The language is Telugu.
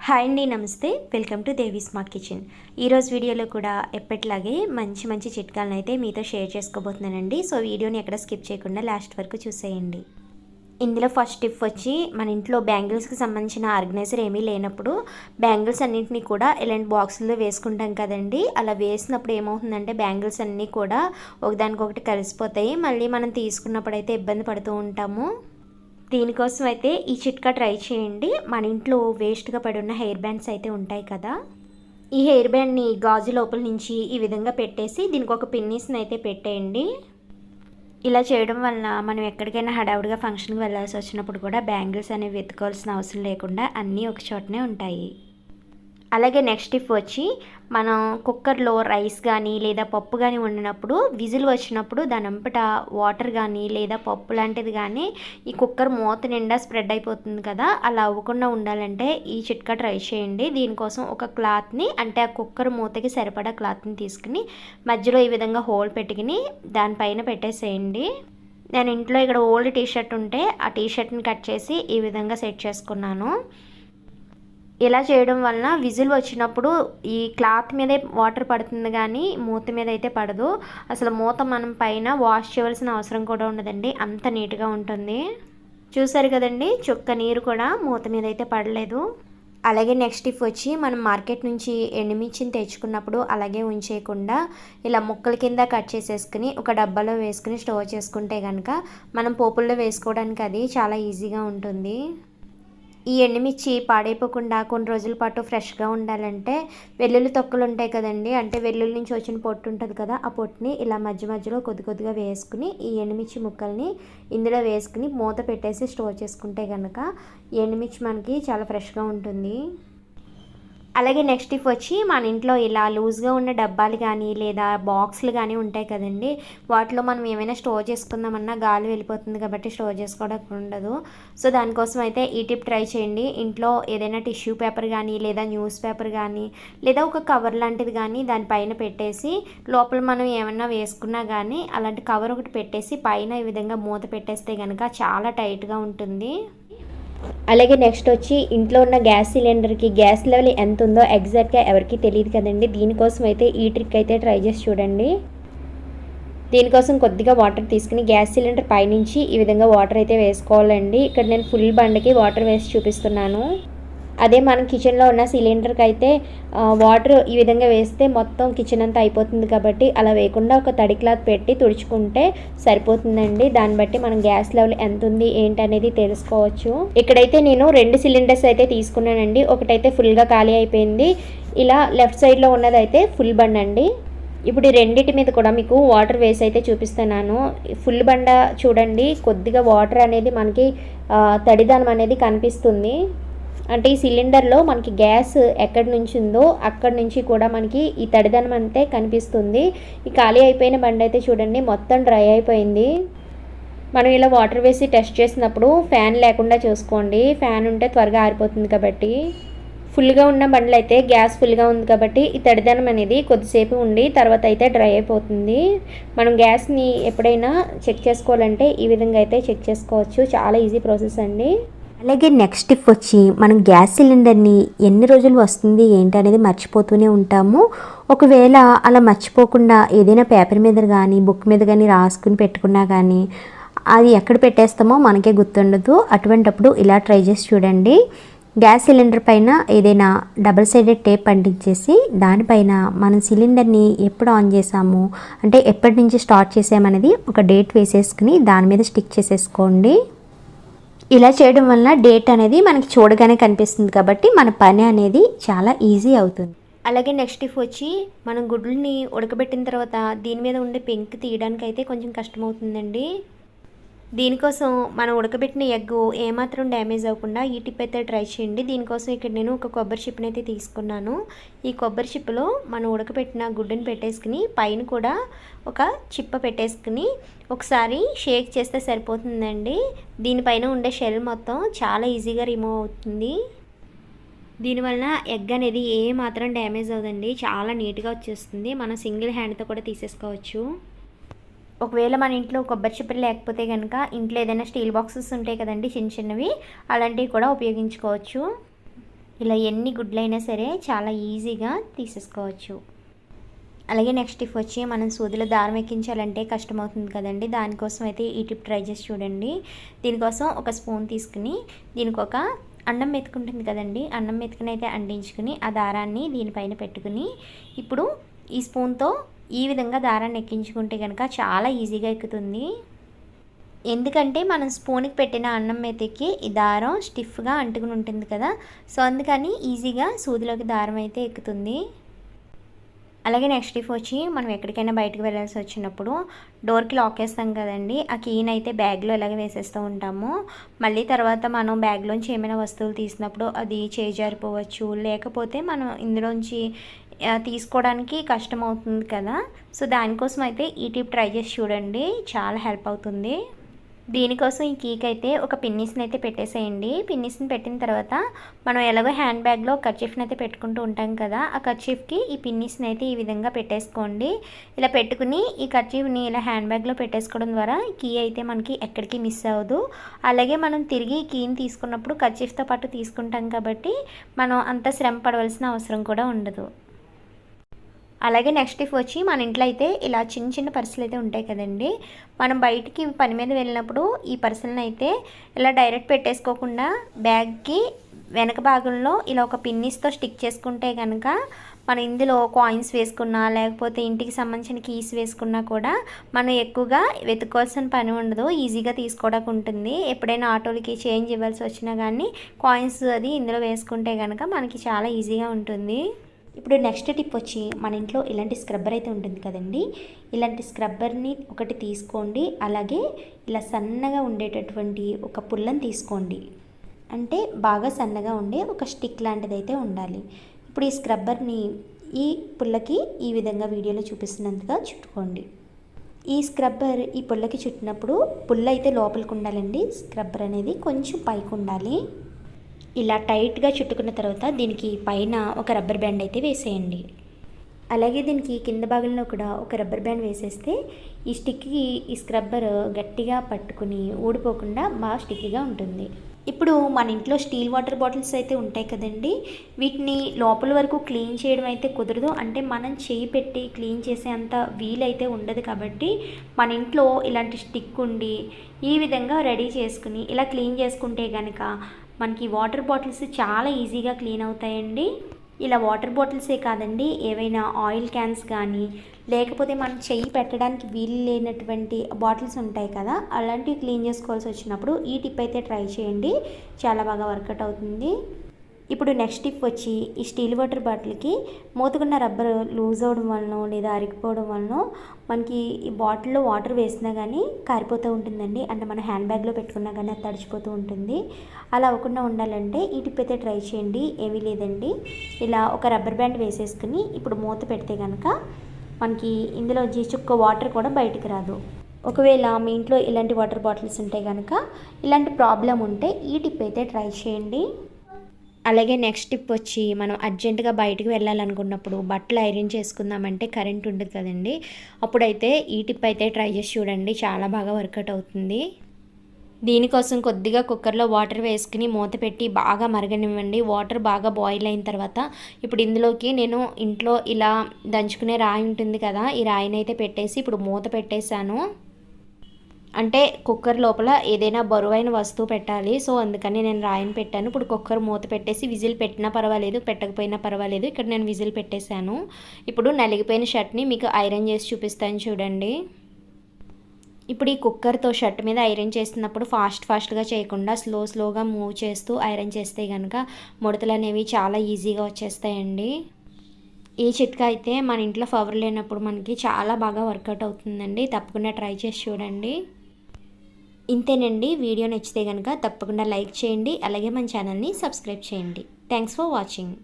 హాయ్ అండి, నమస్తే. Welcome to Devi smart kitchen. ఈరోజు వీడియోలో కూడా ఎప్పటిలాగే మంచి మంచి చిట్కాలను అయితే మీతో షేర్ చేసుకోబోతున్నానండి. సో వీడియోని ఎక్కడ స్కిప్ చేయకుండా లాస్ట్ వరకు చూసేయండి. ఇందులో ఫస్ట్ టిప్ వచ్చి, మన ఇంట్లో బ్యాంగిల్స్కి సంబంధించిన ఆర్గనైజర్ ఏమీ లేనప్పుడు బ్యాంగిల్స్ అన్నింటినీ కూడా ఇలాంటి బాక్సుల్లో వేసుకుంటాం కదండి. అలా వేసినప్పుడు ఏమవుతుందంటే బ్యాంగిల్స్ అన్నీ కూడా ఒకదానికొకటి కలిసిపోతాయి. మళ్ళీ మనం తీసుకున్నప్పుడు అయితే ఇబ్బంది పడుతూ ఉంటాము. దీనికోసం అయితే ఈ చిట్కా ట్రై చేయండి. మన ఇంట్లో వేస్ట్గా పడి ఉన్న హెయిర్ బ్యాండ్స్ అయితే ఉంటాయి కదా, ఈ హెయిర్ బ్యాండ్ని గాజు లోపల నుంచి ఈ విధంగా పెట్టేసి దీనికి ఒక పిన్నీస్ని అయితే పెట్టేయండి. ఇలా చేయడం వలన మనం ఎక్కడికైనా హడావుడిగా ఫంక్షన్కి వెళ్ళాల్సి వచ్చినప్పుడు కూడా బ్యాంగిల్స్ అనేవి వెతుకోవాల్సిన అవసరం లేకుండా అన్నీ ఒక చోటనే ఉంటాయి. అలాగే నెక్స్ట్ టిప్ వచ్చి, మనం కుక్కర్లో రైస్ కానీ లేదా పప్పు కానీ వండినప్పుడు విజిల్ వచ్చినప్పుడు దానంతట వాటర్ కానీ లేదా పప్పు లాంటిది కానీ ఈ కుక్కర్ మూత నిండా స్ప్రెడ్ అయిపోతుంది కదా, అలా అవ్వకుండా ఉండాలంటే ఈ చిట్కా ట్రై చేయండి. దీనికోసం ఒక క్లాత్ని, అంటే ఆ కుక్కర్ మూతకి సరిపడా క్లాత్ని తీసుకుని మధ్యలో ఈ విధంగా హోల్ పెట్టుకుని దానిపైన పెట్టేసేయండి. నేను ఇంట్లో ఇక్కడ ఓల్డ్ టీషర్ట్ ఉంటే ఆ టీషర్ట్ని కట్ చేసి ఈ విధంగా సెట్ చేసుకున్నాను. ఇలా చేయడం వలన విజిల్ వచ్చినప్పుడు ఈ క్లాత్ మీదే వాటర్ పడుతుంది కానీ మూత మీద అయితే పడదు. అసలు మూత మనం పైన వాష్ చేయవలసిన అవసరం కూడా ఉండదండి, అంత నీట్గా ఉంటుంది. చూసారు కదండి, చుక్క నీరు కూడా మూత మీద అయితే పడలేదు. అలాగే నెక్స్ట్ టిప్ వచ్చి, మనం మార్కెట్ నుంచి ఎండుమిర్చిని తెచ్చుకున్నప్పుడు అలాగే ఉంచేయకుండా ఇలా ముక్కల కింద కట్ చేసేసుకుని ఒక డబ్బాలో వేసుకుని స్టోర్ చేసుకుంటే కనుక మనం పోపుల్లో వేసుకోవడానికి అది చాలా ఈజీగా ఉంటుంది. ఈ ఎండుమిర్చి పాడైపోకుండా కొన్ని రోజుల పాటు ఫ్రెష్గా ఉండాలంటే వెల్లుల్లి తొక్కలు ఉంటాయి కదండి, అంటే వెల్లుల్లి నుంచి వచ్చిన పొట్టు ఉంటుంది కదా, ఆ పొట్టుని ఇలా మధ్య మధ్యలో కొద్ది కొద్దిగా వేసుకుని ఈ ఎండుమిర్చి ముక్కల్ని ఇందులో వేసుకుని మూత పెట్టేసి స్టోర్ చేసుకుంటే కనుక ఎండుమిర్చి మనకి చాలా ఫ్రెష్గా ఉంటుంది. అలాగే నెక్స్ట్ టిప్ వచ్చి, మన ఇంట్లో ఇలా లూజ్గా ఉన్న డబ్బాలు కానీ లేదా బాక్సులు కానీ ఉంటాయి కదండి, వాటిలో మనం ఏమైనా స్టోర్ చేసుకుందామన్నా గాలి వెళ్ళిపోతుంది కాబట్టి స్టోర్ చేసుకోవడానికి ఉండదు. సో దానికోసం అయితే ఈ టిప్ ట్రై చేయండి. ఇంట్లో ఏదైనా టిష్యూ పేపర్ కానీ లేదా న్యూస్ పేపర్ కానీ లేదా ఒక కవర్ లాంటిది కానీ దానిపైన పెట్టేసి లోపల మనం ఏమన్నా వేసుకున్నా కానీ అలాంటి కవర్ ఒకటి పెట్టేసి పైన ఈ విధంగా మూత పెట్టేస్తే కనుక చాలా టైట్గా ఉంటుంది. అలాగే నెక్స్ట్ వచ్చి, ఇంట్లో ఉన్న గ్యాస్ సిలిండర్కి గ్యాస్ లెవెల్ ఎంత ఉందో ఎగ్జాక్ట్గా ఎవరికి తెలియదు కదండి. దీనికోసం అయితే ఈ ట్రిక్ అయితే ట్రై చేసి చూడండి. దీనికోసం కొద్దిగా వాటర్ తీసుకుని గ్యాస్ సిలిండర్ పైనుంచి ఈ విధంగా వాటర్ అయితే వేసుకోవాలండి. ఇక్కడ నేను ఫుల్ బండకి వాటర్ వేసి చూపిస్తున్నాను. అదే మనం కిచెన్లో ఉన్న సిలిండర్కి అయితే వాటర్ ఈ విధంగా వేస్తే మొత్తం కిచెన్ అంతా అయిపోతుంది కాబట్టి అలా వేయకుండా ఒక తడి క్లాత్ పెట్టి తుడుచుకుంటే సరిపోతుందండి. దాన్ని బట్టి మనం గ్యాస్ లెవెల్ ఎంత ఉంది ఏంటి అనేది తెలుసుకోవచ్చు. ఇక్కడైతే నేను 2 సిలిండర్స్ అయితే తీసుకున్నానండి. ఒకటైతే ఫుల్గా ఖాళీ అయిపోయింది. ఇలా లెఫ్ట్ సైడ్లో ఉన్నదైతే ఫుల్ బండ్ అండి. ఇప్పుడు ఈ రెండింటి మీద కూడా మీకు వాటర్ వేసి అయితే చూపిస్తున్నాను. ఫుల్ బండ చూడండి, కొద్దిగా వాటర్ అనేది మనకి తడిదనం అనేది కనిపిస్తుంది. అంటే ఈ సిలిండర్లో మనకి గ్యాస్ ఎక్కడి నుంచి ఉందో అక్కడి నుంచి కూడా మనకి ఈ తడిదనం అంతే కనిపిస్తుంది. ఈ ఖాళీ అయిపోయిన బండి అయితే చూడండి మొత్తం డ్రై అయిపోయింది. మనం ఇలా వాటర్ వేసి టెస్ట్ చేసినప్పుడు ఫ్యాన్ లేకుండా చూసుకోండి, ఫ్యాన్ ఉంటే త్వరగా ఆరిపోతుంది కాబట్టి. ఫుల్గా ఉన్న బండ్లు అయితే గ్యాస్ ఫుల్గా ఉంది కాబట్టి ఈ తడిదనం అనేది కొద్దిసేపు ఉండి తర్వాత అయితే డ్రై అయిపోతుంది. మనం గ్యాస్ని ఎప్పుడైనా చెక్ చేసుకోవాలంటే ఈ విధంగా అయితే చెక్ చేసుకోవచ్చు. చాలా ఈజీ ప్రాసెస్ అండి. అలాగే నెక్స్ట్ టిప్ వచ్చి, మనం గ్యాస్ సిలిండర్ని ఎన్ని రోజులు వస్తుంది ఏంటి అనేది మర్చిపోతూనే ఉంటాము. ఒకవేళ అలా మర్చిపోకుండా ఏదైనా పేపర్ మీద కానీ బుక్ మీద కానీ రాసుకుని పెట్టుకున్నా కానీ అది ఎక్కడ పెట్టేస్తామో మనకే గుర్తుండదు. అటువంటప్పుడు ఇలా ట్రై చేసి చూడండి. గ్యాస్ సిలిండర్ పైన ఏదైనా డబుల్ సైడెడ్ టేప్ అంటించేసి దానిపైన మనం సిలిండర్ని ఎప్పుడు ఆన్ చేసాము, అంటే ఎప్పటి నుంచి స్టార్ట్ చేసామనేది ఒక డేట్ వేసేసుకుని దాని మీద స్టిక్ చేసేసుకోండి. ఇలా చేయడం వలన డేట్ అనేది మనకి చూడగానే కనిపిస్తుంది కాబట్టి మన పని అనేది చాలా ఈజీ అవుతుంది. అలాగే నెక్స్ట్ టిప్ వచ్చి, మనం గుడ్లని ఉడకబెట్టిన తర్వాత దీని మీద ఉండే పెంకు తీయడానికి అయితే కొంచెం కష్టమవుతుందండి. దీనికోసం మనం ఉడకబెట్టిన ఎగ్ ఏమాత్రం డ్యామేజ్ అవ్వకుండా ఈ టిప్ అయితే ట్రై చేయండి. దీనికోసం ఇక్కడ నేను ఒక కొబ్బరి చిప్పని అయితే తీసుకున్నాను. ఈ కొబ్బరి చిప్పలో మనం ఉడకబెట్టిన గుడ్డుని పెట్టేసుకుని పైన కూడా ఒక చిప్ప పెట్టేసుకుని ఒకసారి షేక్ చేస్తే సరిపోతుందండి. దీనిపైన ఉండే షెల్ మొత్తం చాలా ఈజీగా రిమూవ్ అవుతుంది. దీనివల్ల ఎగ్ అనేది ఏ మాత్రం డ్యామేజ్ అవ్వదండి, చాలా నీట్గా వచ్చేస్తుంది. మనం సింగిల్ హ్యాండ్తో కూడా తీసేసుకోవచ్చు. ఒకవేళ మన ఇంట్లో కొబ్బరి చిప్పలు లేకపోతే కనుక ఇంట్లో ఏదైనా స్టీల్ బాక్సెస్ ఉంటాయి కదండి చిన్న చిన్నవి, అలాంటివి కూడా ఉపయోగించుకోవచ్చు. ఇలా ఎన్ని గుడ్లైనా సరే చాలా ఈజీగా తీసేసుకోవచ్చు. అలాగే నెక్స్ట్ టిప్ వచ్చి మనం సూదిలో దారం ఎక్కించాలంటే కష్టమవుతుంది కదండి. దానికోసం అయితే ఈ టిప్ ట్రై చేసి చూడండి. దీనికోసం ఒక స్పూన్ తీసుకుని దీనికి ఒక అన్నం మెతుకుంటుంది కదండి, అన్నం మెతుకుని అయితే అంటించుకుని ఆ దారాన్ని దీనిపైన పెట్టుకుని ఇప్పుడు ఈ స్పూన్తో ఈ విధంగా దారాన్ని ఎక్కించుకుంటే కనుక చాలా ఈజీగా ఎక్కుతుంది. ఎందుకంటే మనం స్పూన్కి పెట్టిన అన్నం మెతికి ఈ దారం స్టిఫ్గా అంటుకుని ఉంటుంది కదా, సో అందుకని ఈజీగా సూదిలోకి దారం అయితే ఎక్కుతుంది. అలాగే నెక్స్ట్ టిప్ వచ్చి మనం ఎక్కడికైనా బయటకు వెళ్ళాల్సి వచ్చినప్పుడు డోర్కి లాక్ వేస్తాం కదండి, ఆ కీని అయితే బ్యాగ్లో ఎలాగ వేసేస్తూ ఉంటాము. మళ్ళీ తర్వాత మనం బ్యాగ్లోంచి ఏమైనా వస్తువులు తీసినప్పుడు అది చేజారిపోవచ్చు, లేకపోతే మనం ఇందులోంచి తీసుకోవడానికి కష్టం అవుతుంది కదా. సో దానికోసం అయితే ఈ టిప్ ట్రై చేసి చూడండి, చాలా హెల్ప్ అవుతుంది. దీనికోసం ఈ కీకి అయితే ఒక పిన్నిస్ని అయితే పెట్టేసేయండి. పిన్నిస్ని పెట్టిన తర్వాత మనం ఎలాగో హ్యాండ్ బ్యాగ్లో కర్చీఫ్ని అయితే పెట్టుకుంటూ ఉంటాం కదా, ఆ కర్చీఫ్కి ఈ పిన్నిస్ని అయితే ఈ విధంగా పెట్టేసుకోండి. ఇలా పెట్టుకుని ఈ కర్చీఫ్ని ఇలా హ్యాండ్ బ్యాగ్లో పెట్టేసుకోవడం ద్వారా కీ అయితే మనకి ఎక్కడికి మిస్ అవ్వదు. అలాగే మనం తిరిగి కీని తీసుకున్నప్పుడు కర్చీఫ్తో పాటు తీసుకుంటాం కాబట్టి మనం అంత శ్రమ పడవలసిన అవసరం కూడా ఉండదు. అలాగే నెక్స్ట్ టిప్ వచ్చి మన ఇంట్లో అయితే ఇలా చిన్న చిన్న పర్సులు అయితే ఉంటాయి కదండి, మనం బయటికి పని మీద వెళ్ళినప్పుడు ఈ పర్సులను అయితే ఇలా డైరెక్ట్ పెట్టేసుకోకుండా బ్యాగ్కి వెనక భాగంలో ఇలా ఒక పిన్నిస్తో స్టిక్ చేసుకుంటే కనుక మనం ఇందులో కాయిన్స్ వేసుకున్నా లేకపోతే ఇంటికి సంబంధించిన కీస్ వేసుకున్నా కూడా మనం ఎక్కువగా వెతుక్కోవాల్సిన పని ఉండదు, ఈజీగా తీసుకోవడానికి ఉంటుంది. ఎప్పుడైనా ఆటోలకి చేంజ్ ఇవ్వాల్సి వచ్చినా కానీ కాయిన్స్ అది ఇందులో వేసుకుంటే కనుక మనకి చాలా ఈజీగా ఉంటుంది. ఇప్పుడు నెక్స్ట్ టిప్ వచ్చి మన ఇంట్లో ఇలాంటి స్క్రబ్బర్ అయితే ఉంటుంది కదండి, ఇలాంటి స్క్రబ్బర్ని ఒకటి తీసుకోండి. అలాగే ఇలా సన్నగా ఉండేటటువంటి ఒక పుల్లని తీసుకోండి, అంటే బాగా సన్నగా ఉండే ఒక స్టిక్ లాంటిది అయితే ఉండాలి. ఇప్పుడు ఈ స్క్రబ్బర్ని ఈ పుల్లకి ఈ విధంగా వీడియోలో చూపిస్తున్నంతగా చుట్టుకోండి. ఈ స్క్రబ్బర్ ఈ పుల్లకి చుట్టినప్పుడు పుల్ల అయితే లోపలికి ఉండాలండి, స్క్రబ్బర్ అనేది కొంచెం పైకి ఉండాలి. ఇలా టైట్గా చుట్టుకున్న తర్వాత దీనికి పైన ఒక రబ్బర్ బ్యాండ్ అయితే వేసేయండి. అలాగే దీనికి కింద భాగంలో కూడా ఒక రబ్బర్ బ్యాండ్ వేసేస్తే ఈ స్టిక్కి ఈ స్క్రబ్బర్ గట్టిగా పట్టుకుని ఊడిపోకుండా బాగా స్టిక్గా ఉంటుంది. ఇప్పుడు మన ఇంట్లో స్టీల్ వాటర్ బాటిల్స్ అయితే ఉంటాయి కదండి, వీటిని లోపల వరకు క్లీన్ చేయడం అయితే కుదరదు, అంటే మనం చేయి పెట్టి క్లీన్ చేసే అంత వీలైతే ఉండదు. కాబట్టి మన ఇంట్లో ఇలాంటి స్టిక్ ఉండి ఈ విధంగా రెడీ చేసుకుని ఇలా క్లీన్ చేసుకుంటే కనుక మనకి వాటర్ బాటిల్స్ చాలా ఈజీగా క్లీన్ అవుతాయండి. ఇలా వాటర్ బాటిల్సే కాదండి, ఏవైనా ఆయిల్ క్యాన్స్ కానీ లేకపోతే మనం చెయ్యి పెట్టడానికి వీలు లేనటువంటి బాటిల్స్ ఉంటాయి కదా, అలాంటివి క్లీన్ చేసుకోవాల్సి వచ్చినప్పుడు ఈ టిప్ అయితే ట్రై చేయండి, చాలా బాగా వర్కౌట్ అవుతుంది. ఇప్పుడు నెక్స్ట్ టిప్ వచ్చి ఈ స్టీల్ వాటర్ బాటిల్కి మూతకున్న రబ్బర్ లూజ్ అవ్వడం వలన లేదా అరిగిపోవడం వలన మనకి ఈ బాటిల్లో వాటర్ వేసినా కానీ కారిపోతూ ఉంటుందండి, అంటే మన హ్యాండ్ బ్యాగ్లో పెట్టుకున్నా కానీ అది తడిచిపోతూ ఉంటుంది. అలా అవ్వకుండా ఉండాలంటే ఈ టిప్ అయితే ట్రై చేయండి. ఏమీ లేదండి, ఇలా ఒక రబ్బర్ బ్యాండ్ వేసేసుకుని ఇప్పుడు మూత పెడితే కనుక మనకి ఇందులో చుక్క వాటర్ కూడా బయటకు రాదు. ఒకవేళ మీ ఇంట్లో ఇలాంటి వాటర్ బాటిల్స్ ఉంటే కనుక ఇలాంటి ప్రాబ్లం ఉంటే ఈ టిప్ అయితే ట్రై చేయండి. అలాగే నెక్స్ట్ టిప్ వచ్చి మనం అర్జెంటుగా బయటకు వెళ్ళాలనుకున్నప్పుడు బట్టలు ఐరన్ చేసుకుందామంటే కరెంట్ ఉండదు కదండి, అప్పుడైతే ఈ టిప్ అయితే ట్రై చేసి చూడండి, చాలా బాగా వర్కౌట్ అవుతుంది. దీనికోసం కొద్దిగా కుక్కర్లో వాటర్ వేసుకుని మూత పెట్టి బాగా మరగనివ్వండి. వాటర్ బాగా బాయిల్ అయిన తర్వాత ఇప్పుడు ఇందులోకి నేను ఇంట్లో ఇలా దంచుకునే రాయి ఉంటుంది కదా, ఈ రాయిని అయితే పెట్టేసి ఇప్పుడు మూత పెట్టేశాను. అంటే కుక్కర్ లోపల ఏదైనా బరువైన వస్తువు పెట్టాలి, సో అందుకని నేను రాయిని పెట్టాను. ఇప్పుడు కుక్కర్ మూత పెట్టేసి విజిల్ పెట్టినా పర్వాలేదు, పెట్టకపోయినా పర్వాలేదు, ఇక్కడ నేను విజిల్ పెట్టేశాను. ఇప్పుడు నలిగిపోయిన షర్ట్ని మీకు ఐరన్ చేసి చూపిస్తాను చూడండి. ఇప్పుడు ఈ కుక్కర్తో షర్ట్ మీద ఐరన్ చేస్తున్నప్పుడు ఫాస్ట్గా చేయకుండా స్లోగా మూవ్ చేస్తూ ఐరన్ చేస్తే కనుక ముడతలు అనేవి చాలా ఈజీగా వచ్చేస్తాయండి. ఈ చిట్కా అయితే మన ఇంట్లో పవర్ లేనప్పుడు మనకి చాలా బాగా వర్కౌట్ అవుతుందండి, తప్పకుండా ట్రై చేసి చూడండి. ఇంతేనండి, వీడియో నచ్చితే కనుక తప్పకుండా లైక్ చేయండి, అలాగే మన ఛానల్ని సబ్స్క్రైబ్ చేయండి. Thanks for watching.